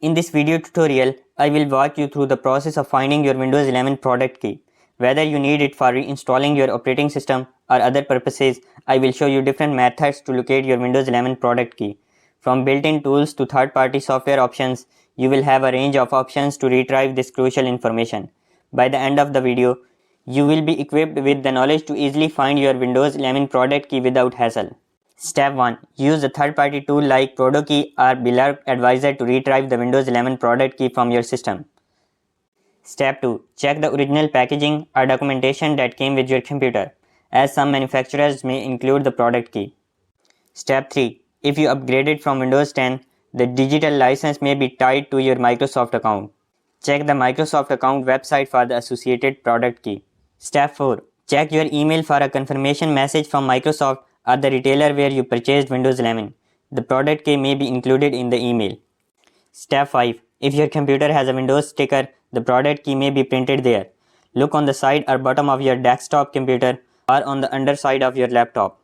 In this video tutorial, I will walk you through the process of finding your Windows 11 product key. Whether you need it for reinstalling your operating system or other purposes, I will show you different methods to locate your Windows 11 product key. From built-in tools to third-party software options, you will have a range of options to retrieve this crucial information. By the end of the video, you will be equipped with the knowledge to easily find your Windows 11 product key without hassle. Step 1. Use a third-party tool like ProdoKey or Beloved Advisor to retrieve the Windows 11 product key from your system. Step 2. Check the original packaging or documentation that came with your computer, as some manufacturers may include the product key. Step 3. If you upgraded from Windows 10, the digital license may be tied to your Microsoft account. Check the Microsoft account website for the associated product key. Step 4. Check your email for a confirmation message from Microsoft or the retailer where you purchased Windows 11. The product key may be included in the email. Step 5. If your computer has a Windows sticker, the product key may be printed there. Look on the side or bottom of your desktop computer or on the underside of your laptop.